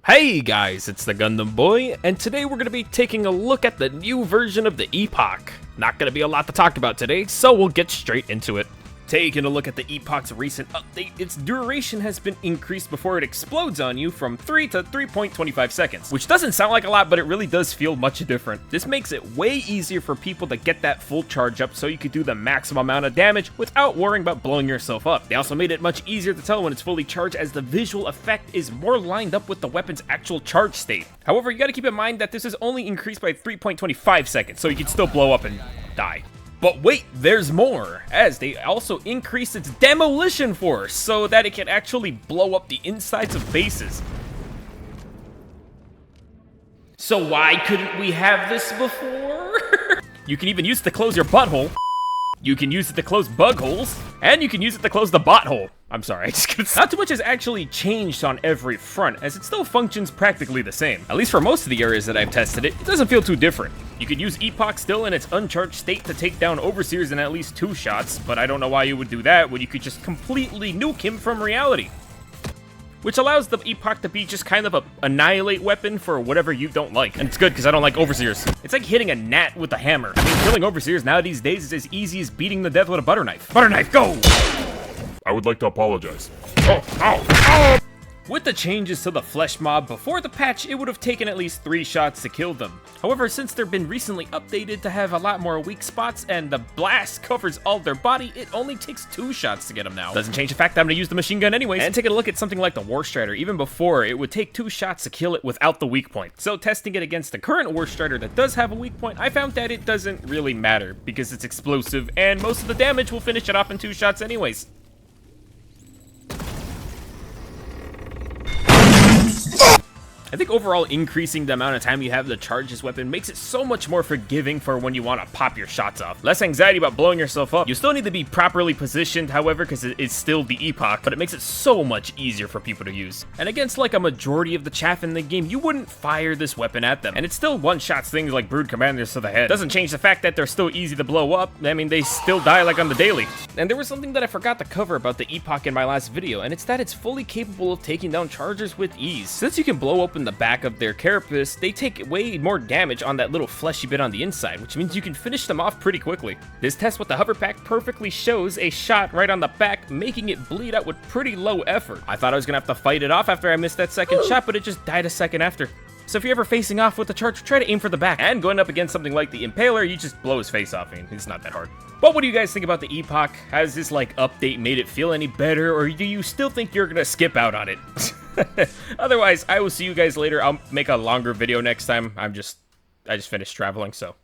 Hey guys, it's the Gundam Boy, and today we're going to be taking a look at the new version of the Epoch. Not going to be a lot to talk about today, so we'll get straight into it. Taking a look at the Epoch's recent update, its duration has been increased before it explodes on you from 3 to 3.25 seconds, which doesn't sound like a lot, but it really does feel much different. This makes it way easier for people to get that full charge up so you can do the maximum amount of damage without worrying about blowing yourself up. They also made it much easier to tell when it's fully charged, as the visual effect is more lined up with the weapon's actual charge state. However, you gotta keep in mind that this is only increased by 3.25 seconds, so you can still blow up and die. But wait, there's more, as they also increased its demolition force so that it can actually blow up the insides of bases. So why couldn't we have this before? You can even use it to close your butthole. You can use it to close bug holes, and you can use it to close the bot hole. I'm sorry, I just couldn't. Not too much has actually changed on every front, as it still functions practically the same. At least for most of the areas that I've tested it, it doesn't feel too different. You could use Epoch still in its uncharged state to take down Overseers in at least 2 shots, but I don't know why you would do that when you could just completely nuke him from reality. Which allows the Epoch to be just kind of a annihilate weapon for whatever you don't like. And it's good because I don't like Overseers. It's like hitting a gnat with a hammer. I mean, killing Overseers now these days is as easy as beating the death with a butter knife. Butter knife, go! I would like to apologize. With the changes to the flesh mob before the patch, it would have taken at least 3 shots to kill them. However, since they've been recently updated to have a lot more weak spots and the blast covers all their body, it only takes 2 shots to get them now. Doesn't change the fact that I'm gonna use the machine gun anyways. And taking a look at something like the War Strider, even before, it would take 2 shots to kill it without the weak point. So testing it against the current War Strider that does have a weak point, I found that it doesn't really matter because it's explosive and most of the damage will finish it off in 2 shots anyways. I think overall increasing the amount of time you have to charge this weapon makes it so much more forgiving for when you want to pop your shots off. Less anxiety about blowing yourself up. You still need to be properly positioned, however, because it's still the Epoch, but it makes it so much easier for people to use. And against like a majority of the chaff in the game, you wouldn't fire this weapon at them. And it still one-shots things like Brood Commanders to the head. Doesn't change the fact that they're still easy to blow up. I mean, they still die like on the daily. And there was something that I forgot to cover about the Epoch in my last video, and it's that it's fully capable of taking down chargers with ease. Since you can blow open the back of their carapace, they take way more damage on that little fleshy bit on the inside, which means you can finish them off pretty quickly. This test with the hover pack perfectly shows a shot right on the back, making it bleed out with pretty low effort. I thought I was gonna have to fight it off after I missed that second shot, but it just died a second after. So if you're ever facing off with the charger, try to aim for the back. And going up against something like the Impaler, you just blow his face off. I mean, it's not that hard. But what do you guys think about the Epoch? Has this like update made it feel any better, or do you still think you're gonna skip out on it? Otherwise, I will see you guys later. I'll make a longer video next time. I just finished traveling, so